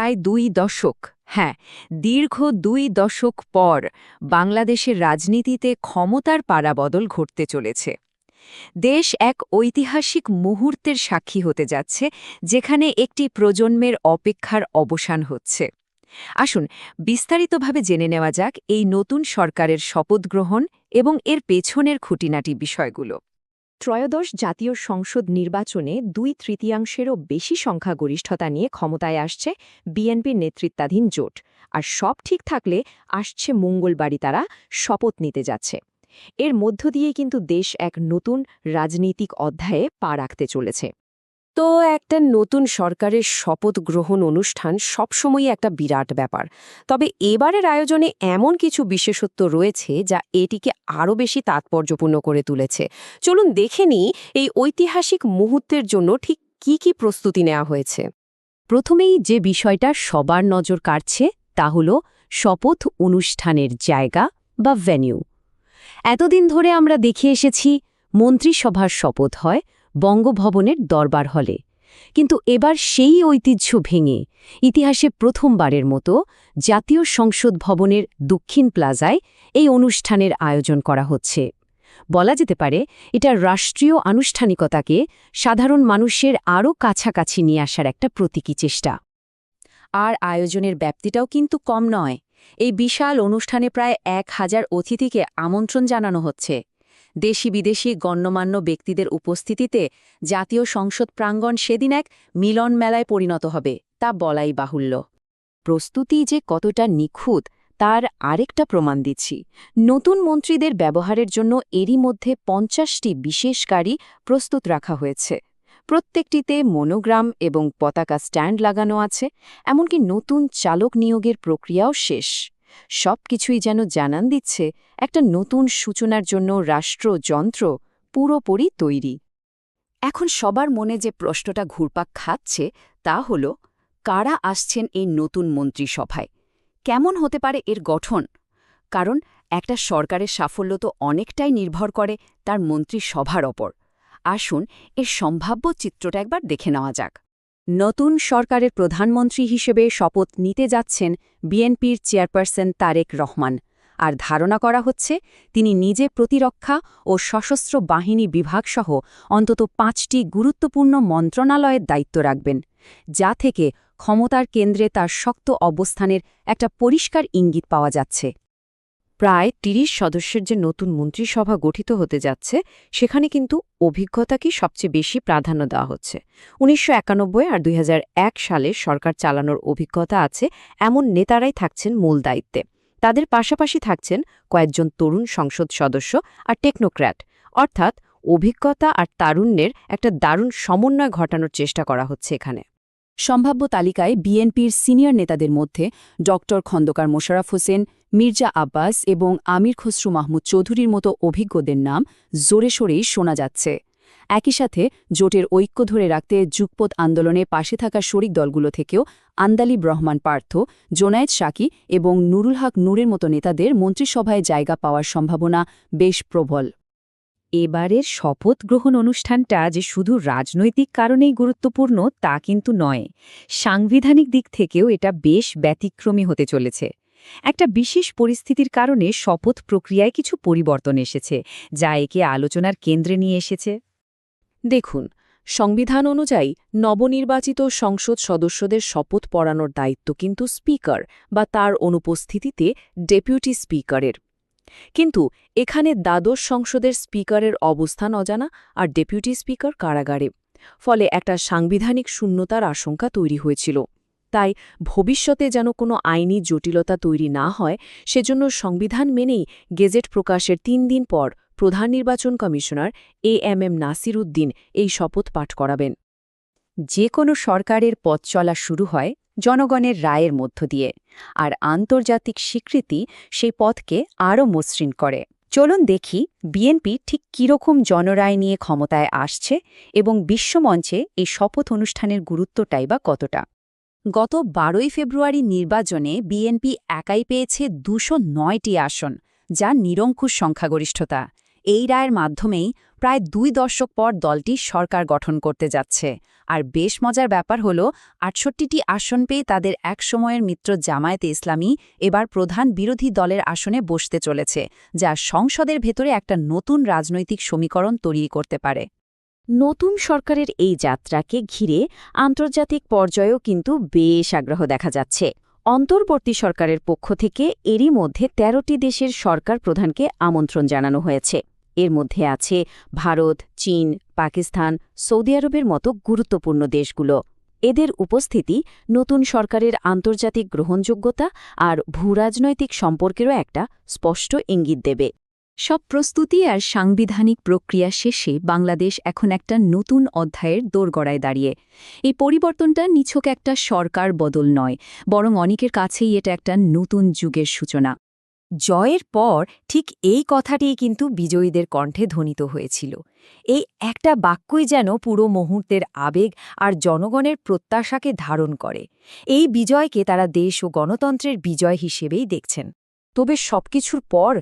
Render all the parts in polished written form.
প্রায় ২ দশক, হ্যাঁ, দীর্ঘ ২ দশক পর বাংলাদেশের রাজনীতিতে ক্ষমতার পারাবদল ঘটতে চলেছে। দেশ এক ঐতিহাসিক মুহূর্তের সাক্ষী হতে যাচ্ছে, যেখানে একটি প্রজন্মের অপেক্ষার অবসান হচ্ছে। আসুন বিস্তারিতভাবে জেনে নেওয়া যাক এই নতুন সরকারের শপথ গ্রহণ এবং এর পেছনের খুঁটিনাটি বিষয়গুলো। ত্রয়োদশ জাতীয় সংসদ নির্বাচনে ২/৩ বেশি সংখ্যাগরিষ্ঠতা নিয়ে ক্ষমতায় আসছে বিএনপির নেতৃত্বাধীন জোট, আর সব ঠিক থাকলে আসছে মঙ্গলবারই তারা শপথ নিতে যাচ্ছে। এর মধ্য দিয়ে কিন্তু দেশ এক নতুন রাজনৈতিক অধ্যায়ে পা রাখতে চলেছে। তো একটা নতুন সরকারের শপথ গ্রহণ অনুষ্ঠান সবসময়ই একটা বিরাট ব্যাপার, তবে এবারের আয়োজনে এমন কিছু বিশেষত্ব রয়েছে যা এটিকে আরও বেশি তাৎপর্যপূর্ণ করে তুলেছে। চলুন দেখে নিই এই ঐতিহাসিক মুহূর্তের জন্য ঠিক কি প্রস্তুতি নেওয়া হয়েছে। প্রথমেই যে বিষয়টা সবার নজর কাড়ছে তা হল শপথ অনুষ্ঠানের জায়গা বা ভেন্যু। এতদিন ধরে আমরা দেখে এসেছি মন্ত্রিসভার শপথ হয় বঙ্গভবনের দরবার হলে, কিন্তু এবার সেই ঐতিহ্য ভেঙে ইতিহাসে প্রথমবারের মতো জাতীয় সংসদ ভবনের দক্ষিণ প্লাজায় এই অনুষ্ঠানের আয়োজন করা হচ্ছে। বলা যেতে পারে এটা রাষ্ট্রীয় আনুষ্ঠানিকতাকে সাধারণ মানুষের আরও কাছাকাছি নিয়ে আসার একটা প্রতীকী চেষ্টা। আর আয়োজনের ব্যাপ্তিটাও কিন্তু কম নয়। এই বিশাল অনুষ্ঠানে প্রায় ১,০০০ অতিথিকে আমন্ত্রণ জানানো হচ্ছে। দেশি বিদেশি গণ্যমান্য ব্যক্তিদের উপস্থিতিতে জাতীয় সংসদ প্রাঙ্গণ সেদিন এক মিলন মেলায় পরিণত হবে, তা বলাই বাহুল্য। প্রস্তুতি যে কতটা নিখুঁত তার আরেকটা প্রমাণ দিচ্ছি। নতুন মন্ত্রীদের ব্যবহারের জন্য এরই মধ্যে ৫০টি বিশেষ গাড়ি প্রস্তুত রাখা হয়েছে। প্রত্যেকটিতে মনোগ্রাম এবং পতাকা স্ট্যান্ড লাগানো আছে, এমনকি নতুন চালক নিয়োগের প্রক্রিয়াও শেষ। সবকিছুই যেন জানান দিচ্ছে একটা নতুন সূচনার জন্য রাষ্ট্রযন্ত্র পুরোপুরি তৈরি। এখন সবার মনে যে প্রশ্নটা ঘুরপাক খাচ্ছে তা হল, কারা আসছেন এই নতুন মন্ত্রিসভায়? কেমন হতে পারে এর গঠন? কারণ একটা সরকারের সাফল্য তো অনেকটাই নির্ভর করে তার মন্ত্রিসভার ওপর। আসুন এর সম্ভাব্য চিত্রটা একবার দেখে নেওয়া যাক। নতুন সরকারের প্রধানমন্ত্রী হিসেবে শপথ নিতে যাচ্ছেন বিএনপির চেয়ারপারসন তারেক রহমান, আর ধারণা করা হচ্ছে তিনি নিজে প্রতিরক্ষা ও সশস্ত্র বাহিনী বিভাগসহ অন্তত ৫টি গুরুত্বপূর্ণ মন্ত্রণালয়ের দায়িত্ব রাখবেন, যা থেকে ক্ষমতার কেন্দ্রে তার শক্ত অবস্থানের একটা পরিষ্কার ইঙ্গিত পাওয়া যাচ্ছে। প্রায় ৩০ সদস্যের যে নতুন মন্ত্রিসভা গঠিত হতে যাচ্ছে, সেখানে কিন্তু অভিজ্ঞতাকেই সবচেয়ে বেশি প্রাধান্য দেওয়া হচ্ছে। ১৯৯১ আর ২০০১ সালে সরকার চালানোর অভিজ্ঞতা আছে এমন নেতারাই থাকছেন মূল দায়িত্বে। তাদের পাশাপাশি থাকছেন কয়েকজন তরুণ সংসদ সদস্য আর টেকনোক্র্যাট, অর্থাৎ অভিজ্ঞতা আর তারুণ্যের একটা দারুণ সমন্বয় ঘটানোর চেষ্টা করা হচ্ছে এখানে। সম্ভাব্য তালিকায় বিএনপির সিনিয়র নেতাদের মধ্যে ড. খন্দকার মোশাররফ হোসেন, মির্জা আব্বাস এবং আমির খসরু মাহমুদ চৌধুরীর মতো অভিজ্ঞদের নাম জোরে সোরেই শোনা যাচ্ছে। একই সাথে জোটের ঐক্য ধরে রাখতে যুগপৎ আন্দোলনে পাশে থাকা শরিক দলগুলো থেকেও আন্দালিব রহমান পার্থ, জোনায়েদ সাকি এবং নুরুল হক নূরের মতো নেতাদের মন্ত্রিসভায় জায়গা পাওয়ার সম্ভাবনা বেশ প্রবল। এবারের শপথ গ্রহণ অনুষ্ঠানটা যে শুধু রাজনৈতিক কারণেই গুরুত্বপূর্ণ তা কিন্তু নয়, সাংবিধানিক দিক থেকেও এটা বেশ ব্যতিক্রমী হতে চলেছে। একটা বিশেষ পরিস্থিতির কারণে শপথ প্রক্রিয়ায় কিছু পরিবর্তন এসেছে, যা একে আলোচনার কেন্দ্রে নিয়ে এসেছে। দেখুন, সংবিধান অনুযায়ী নবনির্বাচিত সংসদ সদস্যদের শপথ পড়ানোর দায়িত্ব কিন্তু স্পিকার বা তার অনুপস্থিতিতে ডেপুটি স্পিকারের। কিন্তু এখানে দ্বাদশ সংসদের স্পিকারের অবস্থান অজানা আর ডেপুটি স্পিকার কারাগারে, ফলে একটা সাংবিধানিক শূন্যতার আশঙ্কা তৈরি হয়েছিল। তাই ভবিষ্যতে যেন কোনো আইনি জটিলতা তৈরি না হয়, সেজন্য সংবিধান মেনেই গেজেট প্রকাশের ৩ দিন পর প্রধান নির্বাচন কমিশনার এএমএম নাসির উদ্দিন এই শপথ পাঠ করাবেন। যে কোনো সরকারের পথ চলা শুরু হয় জনগণের রায়ের মধ্য দিয়ে, আর আন্তর্জাতিক স্বীকৃতি সেই পথকে আরও মসৃণ করে। চলুন দেখি বিএনপি ঠিক কীরকম জনরায় নিয়ে ক্ষমতায় আসছে এবং বিশ্বমঞ্চে এই শপথ অনুষ্ঠানের গুরুত্বটাই বা কতটা। গত ১২ই ফেব্রুয়ারি নির্বাচনে বিএনপি একাই পেয়েছে ২০৯টি আসন, যা নিরঙ্কুশ সংখ্যাগরিষ্ঠতা। এই রায়ের মাধ্যমেই প্রায় ২ দশক পর দলটি সরকার গঠন করতে যাচ্ছে, আর বেশ মজার ব্যাপার হলো ৬৮টি আসন পেয়ে তাদের একসময়ের মিত্র জামায়াতে ইসলামী এবার প্রধান বিরোধী দলের আসনে বসতে চলেছে, যা সংসদের ভেতরে একটা নতুন রাজনৈতিক সমীকরণ তৈরি করতে পারে। নতুন সরকারের এই যাত্রাকে ঘিরে আন্তর্জাতিক পর্যায়েও কিন্তু বেশ আগ্রহ দেখা যাচ্ছে। অন্তর্বর্তী সরকারের পক্ষ থেকে এরই মধ্যে ১৩টি দেশের সরকার প্রধানকে আমন্ত্রণ জানানো হয়েছে। এর মধ্যে আছে ভারত, চীন, পাকিস্তান, সৌদি আরবের মতো গুরুত্বপূর্ণ দেশগুলো। এদের উপস্থিতি নতুন সরকারের আন্তর্জাতিক গ্রহণযোগ্যতা আর ভূরাজনৈতিক সম্পর্কেরও একটা স্পষ্ট ইঙ্গিত দেবে। সব প্রস্তুতি আর সাংবিধানিক প্রক্রিয়া শেষে বাংলাদেশ এখন একটা নতুন অধ্যায়ের দোরগড়ায় দাঁড়িয়ে। এই পরিবর্তনটা নিছক একটা সরকার বদল নয়, বরং অনেকের কাছেই এটা একটা নতুন যুগের সূচনা। জয়ের পর ঠিক এই কথাটিই কিন্তু বিজয়ীদের কণ্ঠে ধ্বনিত হয়েছিল। এই একটা বাক্যই যেন পুরো মুহূর্তের আবেগ আর জনগণের প্রত্যাশাকে ধারণ করে। এই বিজয়কে তারা দেশ ও গণতন্ত্রের বিজয় হিসেবেই দেখছেন। তবে সবকিছুর পর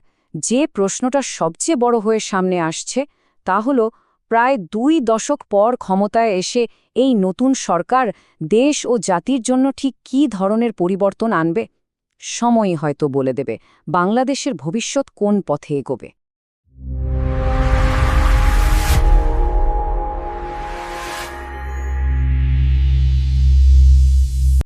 যে প্রশ্নটা সবচেয়ে বড় হয়ে সামনে আসছে তা হল, প্রায় ২ দশক পর ক্ষমতায় এসে এই নতুন সরকার দেশ ও জাতির জন্য ঠিক কী ধরনের পরিবর্তন আনবে। সময়ই হয়তো বলে দেবে বাংলাদেশের ভবিষ্যৎ কোন পথে এগোবে।